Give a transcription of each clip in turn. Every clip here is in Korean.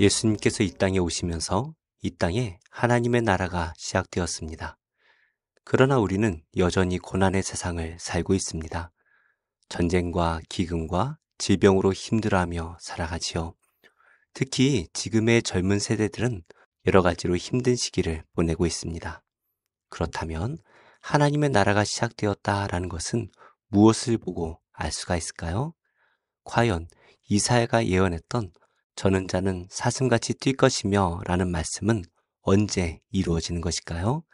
예수님께서 이 땅에 오시면서 이 땅에 하나님의 나라가 시작되었습니다. 그러나 우리는 여전히 고난의 세상을 살고 있습니다. 전쟁과 기근과 질병으로 힘들어하며 살아가지요. 특히 지금의 젊은 세대들은 여러 가지로 힘든 시기를 보내고 있습니다. 그렇다면 하나님의 나라가 시작되었다라는 것은 무엇을 보고 알 수가 있을까요? 과연 이사야가 예언했던 저는 자는 사슴같이 뛸 것이며 라는 말씀은 언제 이루어지는 것일까요?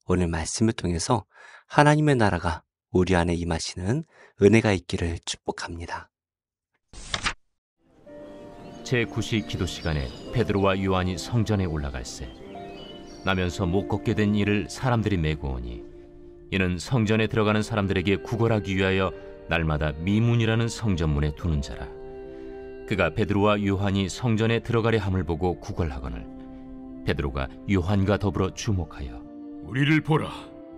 오늘 말씀을 통해서 하나님의 나라가 우리 안에 임하시는 은혜가 있기를 축복합니다. 제9시 기도 시간에 베드로와 요한이 성전에 올라갈새 나면서 못 걷게 된 이를 사람들이 메고 오니 이는 성전에 들어가는 사람들에게 구걸하기 위하여 날마다 미문이라는 성전문에 두는 자라. 그가 베드로와 요한이 성전에 들어가려 함을 보고 구걸하거늘 베드로가 요한과 더불어 주목하여 우리를 보라.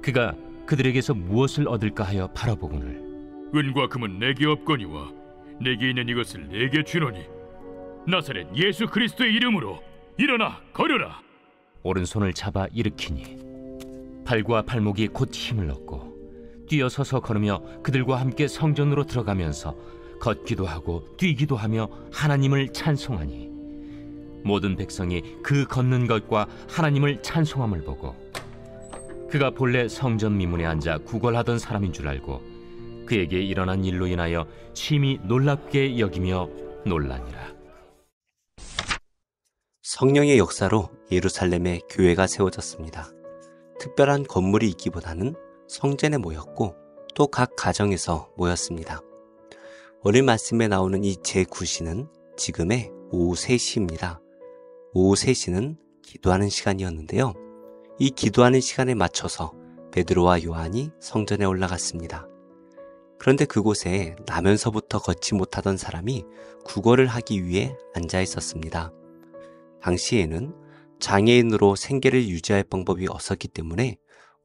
그가 그들에게서 무엇을 얻을까 하여 바라보거늘 은과 금은 내게 없거니와 내게 있는 이것을 내게 주노니 나사렛 예수 그리스도의 이름으로 일어나 걸으라. 오른손을 잡아 일으키니 발과 발목이 곧 힘을 얻고 뛰어서서 걸으며 그들과 함께 성전으로 들어가면서 걷기도 하고 뛰기도 하며 하나님을 찬송하니 모든 백성이 그 걷는 것과 하나님을 찬송함을 보고 그가 본래 성전 미문에 앉아 구걸하던 사람인 줄 알고 그에게 일어난 일로 인하여 심히 놀랍게 여기며 놀라니라. 성령의 역사로 예루살렘에 교회가 세워졌습니다. 특별한 건물이 있기보다는 성전에 모였고 또 각 가정에서 모였습니다. 오늘 말씀에 나오는 이 제9시는 지금의 오후 3시입니다. 오후 3시는 기도하는 시간이었는데요. 이 기도하는 시간에 맞춰서 베드로와 요한이 성전에 올라갔습니다. 그런데 그곳에 나면서부터 걷지 못하던 사람이 구걸을 하기 위해 앉아 있었습니다. 당시에는 장애인으로 생계를 유지할 방법이 없었기 때문에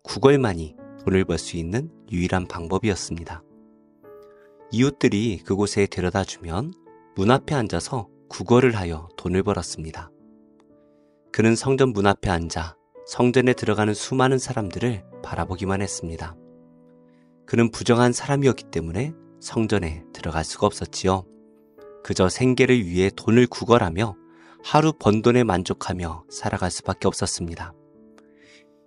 구걸만이 돈을 벌 수 있는 유일한 방법이었습니다. 이웃들이 그곳에 데려다 주면 문 앞에 앉아서 구걸을 하여 돈을 벌었습니다. 그는 성전 문 앞에 앉아 성전에 들어가는 수많은 사람들을 바라보기만 했습니다. 그는 부정한 사람이었기 때문에 성전에 들어갈 수가 없었지요. 그저 생계를 위해 돈을 구걸하며 하루 번 돈에 만족하며 살아갈 수밖에 없었습니다.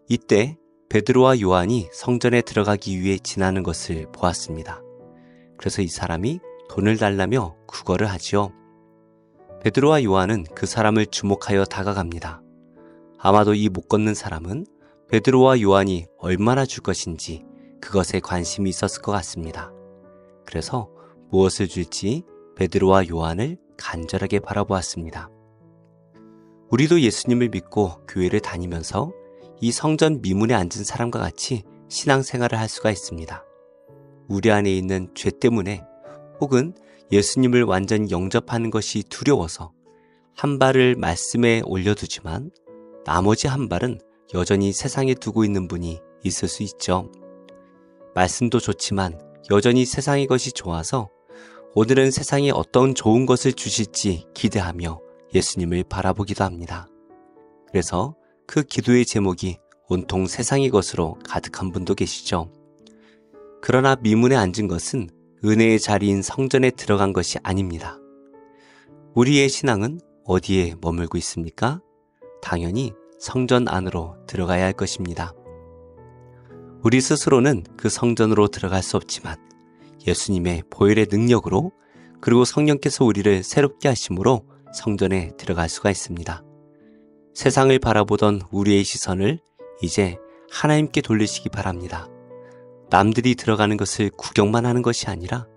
이때 베드로와 요한이 성전에 들어가기 위해 지나는 것을 보았습니다. 그래서 이 사람이 돈을 달라며 구걸을 하지요. 베드로와 요한은 그 사람을 주목하여 다가갑니다. 아마도 이 못 걷는 사람은 베드로와 요한이 얼마나 줄 것인지 그것에 관심이 있었을 것 같습니다. 그래서 무엇을 줄지 베드로와 요한을 간절하게 바라보았습니다. 우리도 예수님을 믿고 교회를 다니면서 이 성전 미문에 앉은 사람과 같이 신앙생활을 할 수가 있습니다. 우리 안에 있는 죄 때문에 혹은 예수님을 완전히 영접하는 것이 두려워서 한 발을 말씀에 올려두지만 나머지 한 발은 여전히 세상에 두고 있는 분이 있을 수 있죠. 말씀도 좋지만 여전히 세상의 것이 좋아서 오늘은 세상에 어떤 좋은 것을 주실지 기대하며 예수님을 바라보기도 합니다. 그래서 그 기도의 제목이 온통 세상의 것으로 가득한 분도 계시죠. 그러나 미문에 앉은 것은 은혜의 자리인 성전에 들어간 것이 아닙니다. 우리의 신앙은 어디에 머물고 있습니까? 당연히 성전 안으로 들어가야 할 것입니다. 우리 스스로는 그 성전으로 들어갈 수 없지만 예수님의 보혈의 능력으로 그리고 성령께서 우리를 새롭게 하심으로 성전에 들어갈 수가 있습니다. 세상을 바라보던 우리의 시선을 이제 하나님께 돌리시기 바랍니다. 남들이 들어가는 것을 구경만 하는 것이 아니라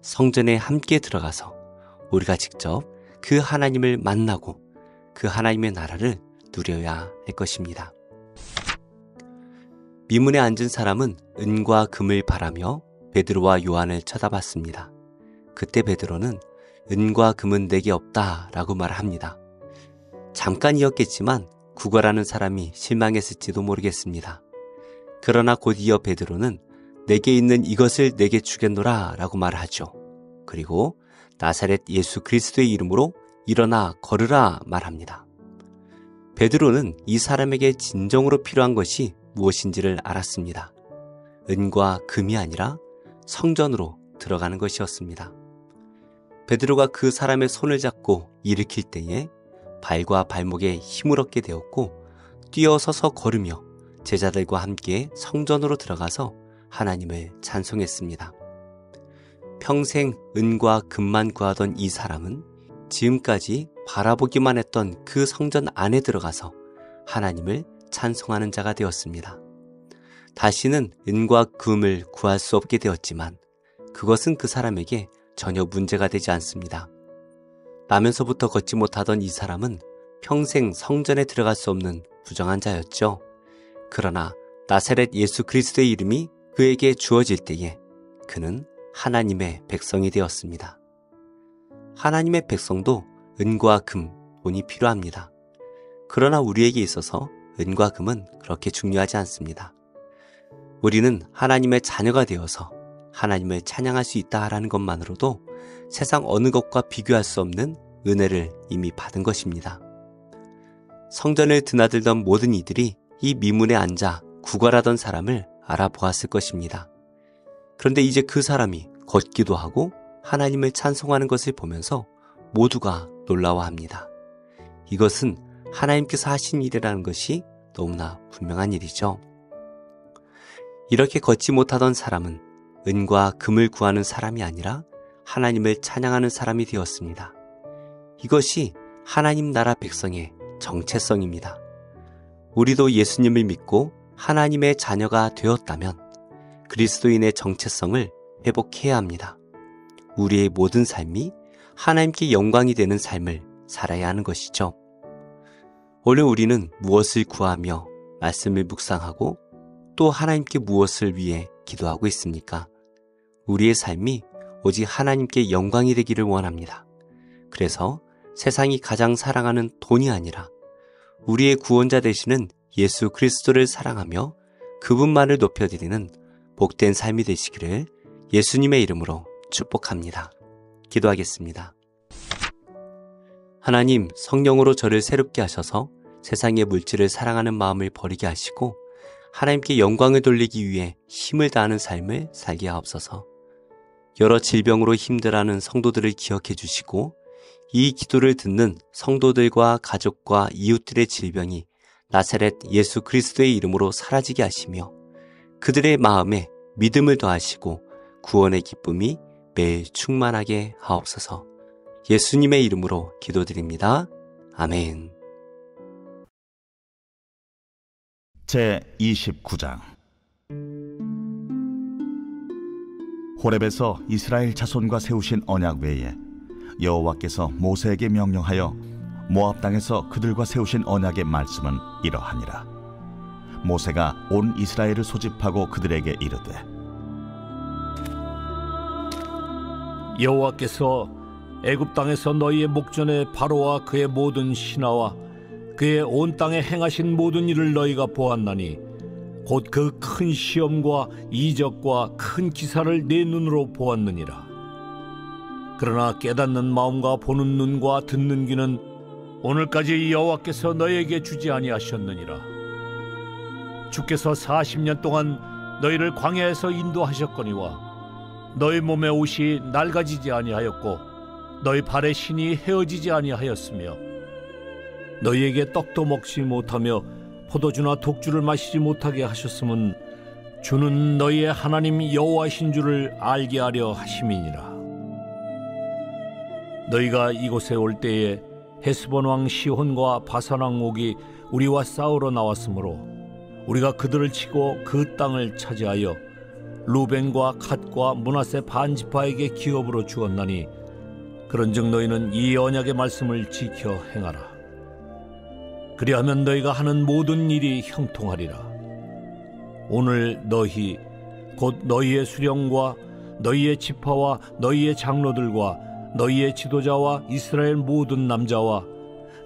성전에 함께 들어가서 우리가 직접 그 하나님을 만나고 그 하나님의 나라를 누려야 할 것입니다. 미문에 앉은 사람은 은과 금을 바라며 베드로와 요한을 쳐다봤습니다. 그때 베드로는 은과 금은 내게 없다 라고 말합니다. 잠깐이었겠지만 구걸하는 사람이 실망했을지도 모르겠습니다. 그러나 곧 이어 베드로는 내게 있는 이것을 내게 주겠노라 라고 말하죠. 그리고 나사렛 예수 그리스도의 이름으로 일어나 걸으라 말합니다. 베드로는 이 사람에게 진정으로 필요한 것이 무엇인지를 알았습니다. 은과 금이 아니라 성전으로 들어가는 것이었습니다. 베드로가 그 사람의 손을 잡고 일으킬 때에 발과 발목에 힘을 얻게 되었고 뛰어서서 걸으며 제자들과 함께 성전으로 들어가서 하나님을 찬송했습니다. 평생 은과 금만 구하던 이 사람은 지금까지 바라보기만 했던 그 성전 안에 들어가서 하나님을 찬송하는 자가 되었습니다. 다시는 은과 금을 구할 수 없게 되었지만 그것은 그 사람에게 전혀 문제가 되지 않습니다. 나면서부터 걷지 못하던 이 사람은 평생 성전에 들어갈 수 없는 부정한 자였죠. 그러나 나사렛 예수 그리스도의 이름이 그에게 주어질 때에 그는 하나님의 백성이 되었습니다. 하나님의 백성도 은과 금, 돈이 필요합니다. 그러나 우리에게 있어서 은과 금은 그렇게 중요하지 않습니다. 우리는 하나님의 자녀가 되어서 하나님을 찬양할 수 있다라는 것만으로도 세상 어느 것과 비교할 수 없는 은혜를 이미 받은 것입니다. 성전을 드나들던 모든 이들이 이 미문에 앉아 구걸하던 사람을 알아보았을 것입니다. 그런데 이제 그 사람이 걷기도 하고 하나님을 찬송하는 것을 보면서 모두가 놀라워합니다. 이것은 하나님께서 하신 일이라는 것이 너무나 분명한 일이죠. 이렇게 걷지 못하던 사람은 은과 금을 구하는 사람이 아니라 하나님을 찬양하는 사람이 되었습니다. 이것이 하나님 나라 백성의 정체성입니다. 우리도 예수님을 믿고 하나님의 자녀가 되었다면 그리스도인의 정체성을 회복해야 합니다. 우리의 모든 삶이 하나님께 영광이 되는 삶을 살아야 하는 것이죠. 오늘 우리는 무엇을 구하며 말씀을 묵상하고 또 하나님께 무엇을 위해 기도하고 있습니까? 우리의 삶이 오직 하나님께 영광이 되기를 원합니다. 그래서 세상이 가장 사랑하는 돈이 아니라 우리의 구원자 되시는 예수 그리스도를 사랑하며 그분만을 높여드리는 복된 삶이 되시기를 예수님의 이름으로 축복합니다. 기도하겠습니다. 하나님, 성령으로 저를 새롭게 하셔서 세상의 물질을 사랑하는 마음을 버리게 하시고 하나님께 영광을 돌리기 위해 힘을 다하는 삶을 살게 하옵소서. 여러 질병으로 힘들어하는 성도들을 기억해 주시고 이 기도를 듣는 성도들과 가족과 이웃들의 질병이 나사렛 예수 그리스도의 이름으로 사라지게 하시며 그들의 마음에 믿음을 더하시고 구원의 기쁨이 매일 충만하게 하옵소서. 예수님의 이름으로 기도드립니다. 아멘. 제29장 호렙에서 이스라엘 자손과 세우신 언약 외에 여호와께서 모세에게 명령하여 모압 땅에서 그들과 세우신 언약의 말씀은 이러하니라. 모세가 온 이스라엘을 소집하고 그들에게 이르되 여호와께서 애굽 땅에서 너희의 목전에 바로와 그의 모든 신하와 그의 온 땅에 행하신 모든 일을 너희가 보았나니 곧 그 큰 시험과 이적과 큰 기사를 내 눈으로 보았느니라. 그러나 깨닫는 마음과 보는 눈과 듣는 귀는 오늘까지 여호와께서 너희에게 주지 아니하셨느니라. 주께서 40년 동안 너희를 광야에서 인도하셨거니와 너희 몸의 옷이 낡아지지 아니하였고 너희 발의 신이 헤어지지 아니하였으며 너희에게 떡도 먹지 못하며 포도주나 독주를 마시지 못하게 하셨음은 주는 너희의 하나님 여호와신 줄을 알게 하려 하심이니라. 너희가 이곳에 올 때에 헤스본 왕 시혼과 바산 왕 옥이 우리와 싸우러 나왔으므로 우리가 그들을 치고 그 땅을 차지하여 루벤과 갓과 므낫세 반 지파에게 기업으로 주었나니 그런즉 너희는 이 언약의 말씀을 지켜 행하라. 그리하면 너희가 하는 모든 일이 형통하리라. 오늘 너희 곧 너희의 수령과 너희의 지파와 너희의 장로들과 너희의 지도자와 이스라엘 모든 남자와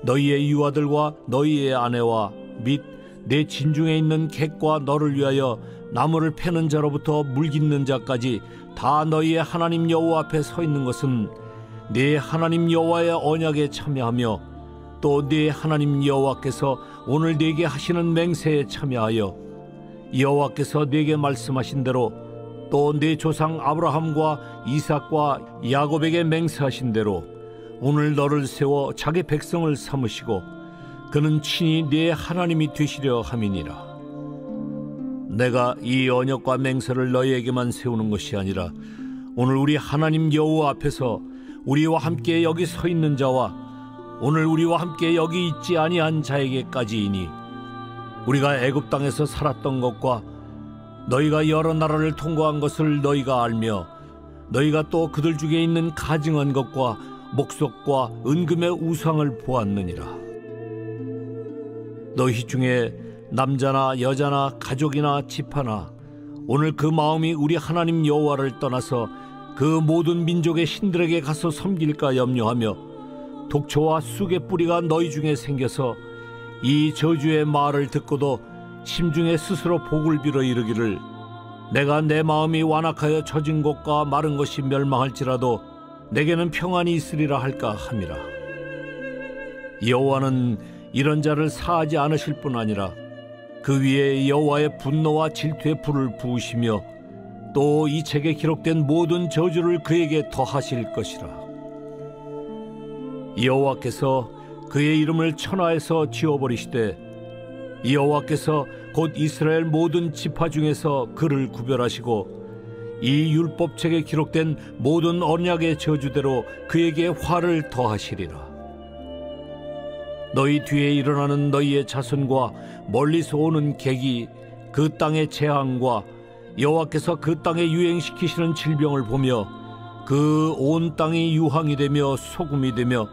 너희의 유아들과 너희의 아내와 및 내 진중에 있는 객과 너를 위하여 나무를 패는 자로부터 물 깃는 자까지 다 너희의 하나님 여호와 앞에 서 있는 것은 네 하나님 여호와의 언약에 참여하며 또 네 하나님 여호와께서 오늘 네게 하시는 맹세에 참여하여 여호와께서 네게 말씀하신 대로 또 네 조상 아브라함과 이삭과 야곱에게 맹세하신 대로 오늘 너를 세워 자기 백성을 삼으시고 그는 친히 네 하나님이 되시려 함이니라. 내가 이 언약과 맹세를 너희에게만 세우는 것이 아니라 오늘 우리 하나님 여호와 앞에서 우리와 함께 여기 서 있는 자와 오늘 우리와 함께 여기 있지 아니한 자에게까지이니 우리가 애굽 땅에서 살았던 것과 너희가 여러 나라를 통과한 것을 너희가 알며 너희가 또 그들 중에 있는 가증한 것과 목석과 은금의 우상을 보았느니라. 너희 중에 남자나 여자나 가족이나 집 하나 오늘 그 마음이 우리 하나님 여호와를 떠나서 그 모든 민족의 신들에게 가서 섬길까 염려하며 독초와 쑥의 뿌리가 너희 중에 생겨서 이 저주의 말을 듣고도 심중에 스스로 복을 빌어 이르기를 내가 내 마음이 완악하여 젖은 것과 마른 것이 멸망할지라도 내게는 평안이 있으리라 할까 함이라. 여호와는 이런 자를 사하지 않으실 뿐 아니라 그 위에 여호와의 분노와 질투의 불을 부으시며 또 이 책에 기록된 모든 저주를 그에게 더하실 것이라. 여호와께서 그의 이름을 천하에서 지워버리시되 여호와께서 곧 이스라엘 모든 지파 중에서 그를 구별하시고 이 율법책에 기록된 모든 언약의 저주대로 그에게 화를 더하시리라. 너희 뒤에 일어나는 너희의 자손과 멀리서 오는 객이 그 땅의 재앙과 여호와께서 그 땅에 유행시키시는 질병을 보며 그 온 땅이 유황이 되며 소금이 되며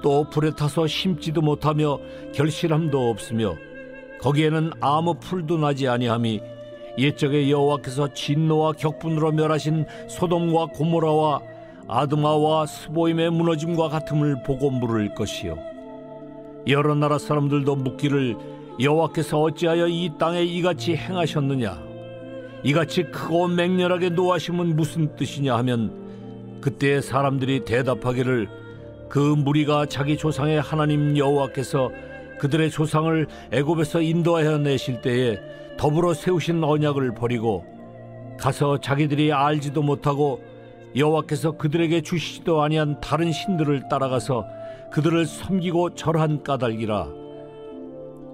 또 불에 타서 심지도 못하며 결실함도 없으며 거기에는 아무 풀도 나지 아니함이 옛적에 여호와께서 진노와 격분으로 멸하신 소돔과 고모라와 아드마와 스보임의 무너짐과 같음을 보고 물을 것이요 여러 나라 사람들도 묻기를 여호와께서 어찌하여 이 땅에 이같이 행하셨느냐 이같이 크고 맹렬하게 노하심은 무슨 뜻이냐 하면 그때 사람들이 대답하기를 그 무리가 자기 조상의 하나님 여호와께서 그들의 조상을 애굽에서 인도하여 내실 때에 더불어 세우신 언약을 버리고 가서 자기들이 알지도 못하고 여호와께서 그들에게 주시지도 아니한 다른 신들을 따라가서 그들을 섬기고 절한 까닭이라.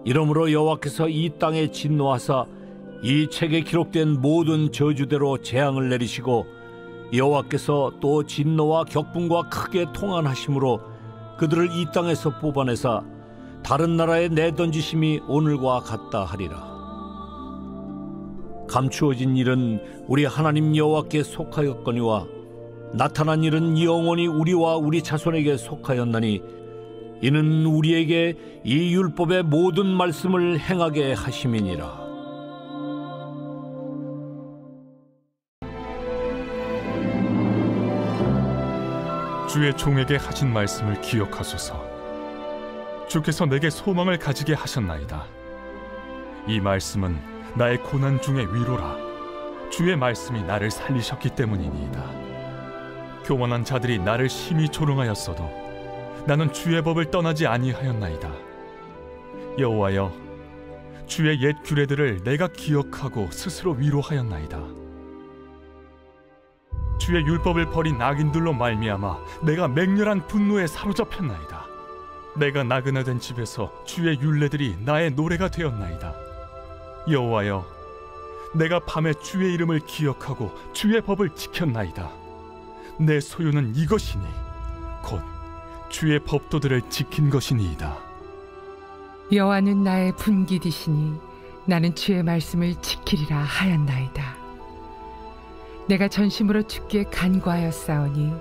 이러므로 여호와께서 이 땅에 진노하사 이 책에 기록된 모든 저주대로 재앙을 내리시고 여호와께서 또 진노와 격분과 크게 통한하심으로 그들을 이 땅에서 뽑아내사 다른 나라에 내던지심이 오늘과 같다 하리라. 감추어진 일은 우리 하나님 여호와께 속하였거니와 나타난 일은 영원히 우리와 우리 자손에게 속하였나니 이는 우리에게 이 율법의 모든 말씀을 행하게 하심이니라. 주의 종에게 하신 말씀을 기억하소서. 주께서 내게 소망을 가지게 하셨나이다. 이 말씀은 나의 고난 중의 위로라. 주의 말씀이 나를 살리셨기 때문이니이다. 교만한 자들이 나를 심히 조롱하였어도 나는 주의 법을 떠나지 아니하였나이다. 여호와여, 주의 옛 규례들을 내가 기억하고 스스로 위로하였나이다. 주의 율법을 버린 악인들로 말미암아 내가 맹렬한 분노에 사로잡혔나이다. 내가 나그네된 집에서 주의 율례들이 나의 노래가 되었나이다. 여호와여, 내가 밤에 주의 이름을 기억하고 주의 법을 지켰나이다. 내 소유는 이것이니 곧 주의 법도들을 지킨 것이니이다. 여호와는 나의 분깃이시니 나는 주의 말씀을 지키리라 하였나이다. 내가 전심으로 주께 간구하였사오니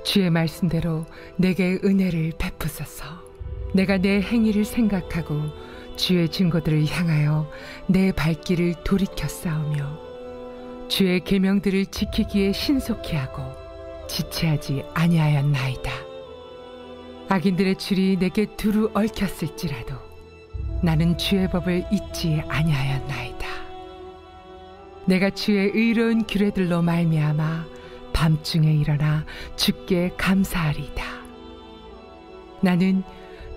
주의 말씀대로 내게 은혜를 베푸소서. 내가 내 행위를 생각하고 주의 증거들을 향하여 내 발길을 돌이켰사오며 주의 계명들을 지키기에 신속히 하고 지체하지 아니하였나이다. 악인들의 줄이 내게 두루 얽혔을지라도 나는 주의 법을 잊지 아니하였나이다. 내가 주의 의로운 규례들로 말미암아 밤중에 일어나 주께 감사하리이다. 나는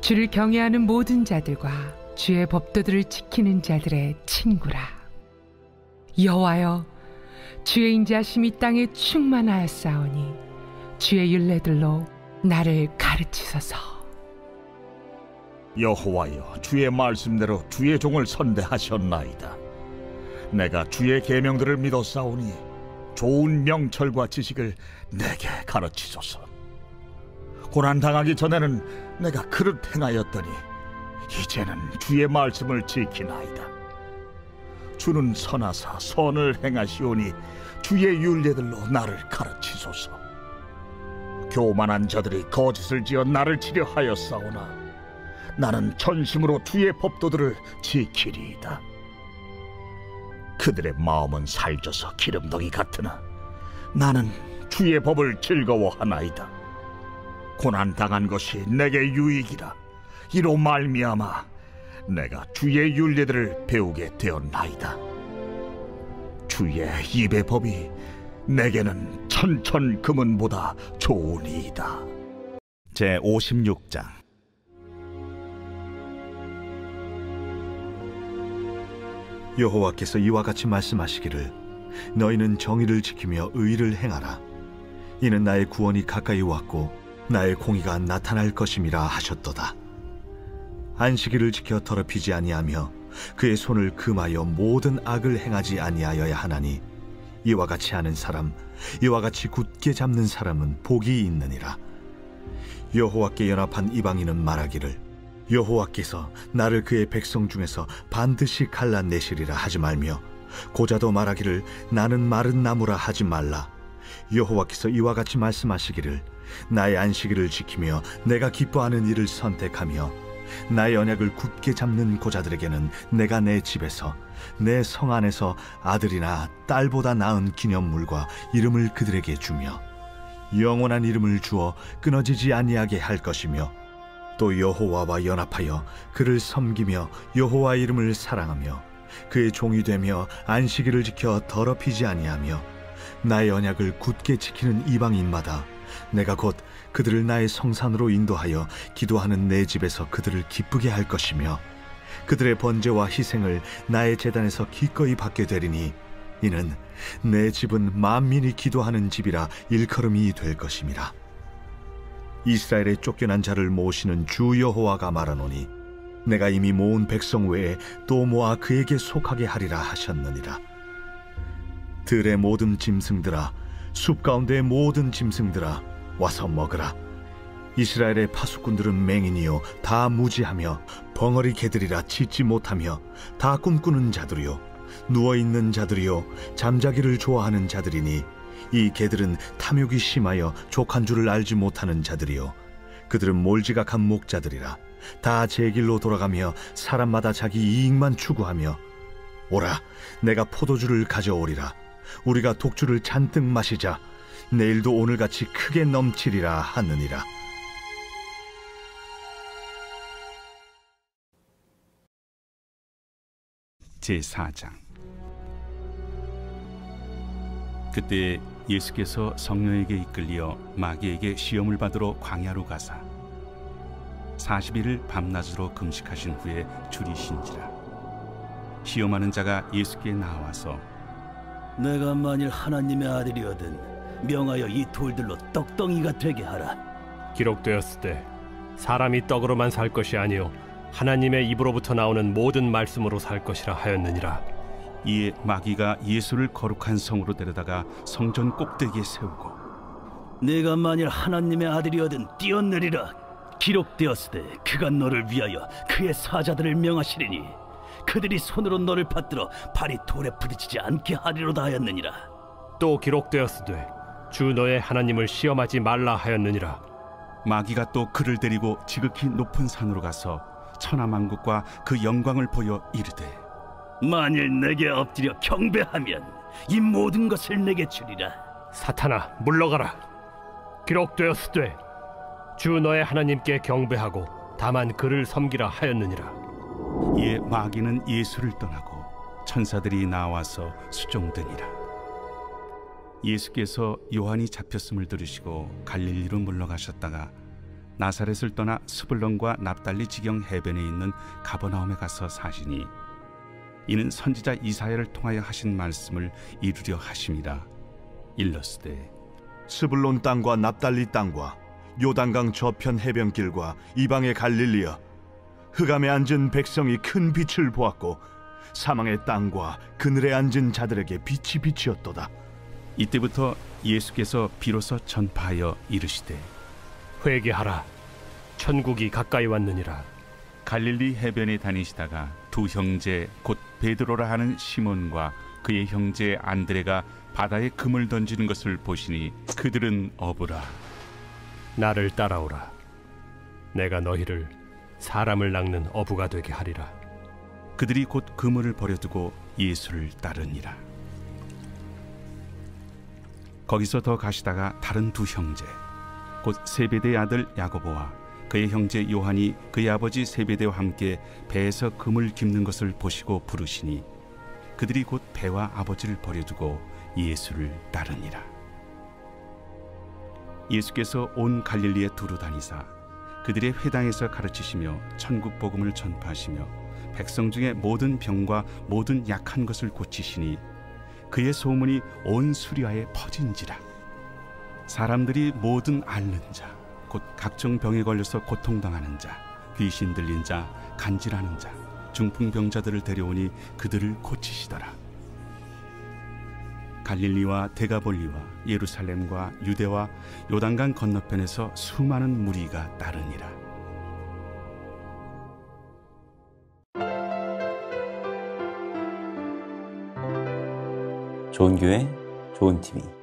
주를 경외하는 모든 자들과 주의 법도들을 지키는 자들의 친구라. 여호와여, 주의 인자하심이 땅에 충만하였사오니 주의 율례들로 나를 가르치소서. 여호와여, 주의 말씀대로 주의 종을 선대하셨나이다. 내가 주의 계명들을 믿었사오니 좋은 명철과 지식을 내게 가르치소서. 고난당하기 전에는 내가 그릇 행하였더니 이제는 주의 말씀을 지키나이다. 주는 선하사 선을 행하시오니 주의 율례들로 나를 가르치소서. 교만한 자들이 거짓을 지어 나를 치려 하였사오나 나는 전심으로 주의 법도들을 지키리이다. 그들의 마음은 살쪄서 기름덩이 같으나 나는 주의 법을 즐거워하나이다. 고난당한 것이 내게 유익이라. 이로 말미암아 내가 주의 율례들을 배우게 되었나이다. 주의 입의 법이 내게는 천천 금은보다 좋으니이다. 제56장. 여호와께서 이와 같이 말씀하시기를 너희는 정의를 지키며 의를 행하라. 이는 나의 구원이 가까이 왔고 나의 공의가 나타날 것임이라 하셨도다. 안식일을 지켜 더럽히지 아니하며 그의 손을 금하여 모든 악을 행하지 아니하여야 하나니 이와 같이 하는 사람, 이와 같이 굳게 잡는 사람은 복이 있느니라. 여호와께 연합한 이방인은 말하기를 여호와께서 나를 그의 백성 중에서 반드시 갈라내시리라 하지 말며 고자도 말하기를 나는 마른 나무라 하지 말라. 여호와께서 이와 같이 말씀하시기를 나의 안식일을 지키며 내가 기뻐하는 일을 선택하며 나의 언약을 굳게 잡는 고자들에게는 내가 내 집에서 내 성 안에서 아들이나 딸보다 나은 기념물과 이름을 그들에게 주며 영원한 이름을 주어 끊어지지 아니하게 할 것이며 또 여호와와 연합하여 그를 섬기며 여호와 이름을 사랑하며 그의 종이 되며 안식일을 지켜 더럽히지 아니하며 나의 언약을 굳게 지키는 이방인마다 내가 곧 그들을 나의 성산으로 인도하여 기도하는 내 집에서 그들을 기쁘게 할 것이며 그들의 번제와 희생을 나의 제단에서 기꺼이 받게 되리니 이는 내 집은 만민이 기도하는 집이라 일컬음이 될 것임이라. 이스라엘의 쫓겨난 자를 모시는 주 여호와가 말하노니 내가 이미 모은 백성 외에 또 모아 그에게 속하게 하리라 하셨느니라. 들의 모든 짐승들아, 숲 가운데의 모든 짐승들아, 와서 먹으라. 이스라엘의 파수꾼들은 맹인이요 다 무지하며 벙어리 개들이라 짖지 못하며 다 꿈꾸는 자들이요 누워있는 자들이요 잠자기를 좋아하는 자들이니 이 개들은 탐욕이 심하여 족한 줄을 알지 못하는 자들이요 그들은 몰지각한 목자들이라. 다 제 길로 돌아가며 사람마다 자기 이익만 추구하며 오라, 내가 포도주를 가져오리라. 우리가 독주를 잔뜩 마시자. 내일도 오늘같이 크게 넘치리라 하느니라. 제4장. 그때 예수께서 성령에게 이끌려 마귀에게 시험을 받으러 광야로 가사 40일을 밤낮으로 금식하신 후에 줄이신지라. 시험하는 자가 예수께 나와서 내가 만일 하나님의 아들이거든 명하여 이 돌들로 떡덩이가 되게 하라. 기록되었을 때 사람이 떡으로만 살 것이 아니요 하나님의 입으로부터 나오는 모든 말씀으로 살 것이라 하였느니라. 이에 마귀가 예수를 거룩한 성으로 데려다가 성전 꼭대기에 세우고 내가 만일 하나님의 아들이거든 뛰어내리라. 기록되었을 때 그가 너를 위하여 그의 사자들을 명하시리니 그들이 손으로 너를 받들어 발이 돌에 부딪히지 않게 하리로다 하였느니라. 또 기록되었을 때 주 너의 하나님을 시험하지 말라 하였느니라. 마귀가 또 그를 데리고 지극히 높은 산으로 가서 천하만국과 그 영광을 보여 이르되 만일 내게 엎드려 경배하면 이 모든 것을 내게 주리라. 사탄아 물러가라. 기록되었을 때 주 너의 하나님께 경배하고 다만 그를 섬기라 하였느니라. 이에 마귀는 예수를 떠나고 천사들이 나와서 수종되니라. 예수께서 요한이 잡혔음을 들으시고 갈릴리로 물러가셨다가 나사렛을 떠나 스불론과 납달리 지경 해변에 있는 가버나움에 가서 사시니 이는 선지자 이사야를 통하여 하신 말씀을 이루려 하심이라. 일러스되 스불론 땅과 납달리 땅과 요단강 저편 해변길과 이방의 갈릴리여, 흑암에 앉은 백성이 큰 빛을 보았고 사망의 땅과 그늘에 앉은 자들에게 빛이 비치었도다. 이때부터 예수께서 비로소 전파하여 이르시되 회개하라, 천국이 가까이 왔느니라. 갈릴리 해변에 다니시다가 두 형제 곧 베드로라 하는 시몬과 그의 형제 안드레가 바다에 금을 던지는 것을 보시니 그들은 어부라. 나를 따라오라. 내가 너희를 사람을 낚는 어부가 되게 하리라. 그들이 곧 그물을 버려두고 예수를 따르니라. 거기서 더 가시다가 다른 두 형제 곧 세베대의 아들 야고보와 그의 형제 요한이 그의 아버지 세베대와 함께 배에서 금을 깁는 것을 보시고 부르시니 그들이 곧 배와 아버지를 버려두고 예수를 따르니라. 예수께서 온 갈릴리에 두루 다니사 그들의 회당에서 가르치시며 천국 복음을 전파하시며 백성 중에 모든 병과 모든 약한 것을 고치시니 그의 소문이 온 수리아에 퍼진지라. 사람들이 모든 앓는 자, 곧 각종 병에 걸려서 고통당하는 자, 귀신 들린 자, 간질하는 자, 중풍병자들을 데려오니 그들을 고치시더라. 갈릴리와 데가볼리와 예루살렘과 유대와 요단강 건너편에서 수많은 무리가 따르니라. 좋은 교회, 좋은 TV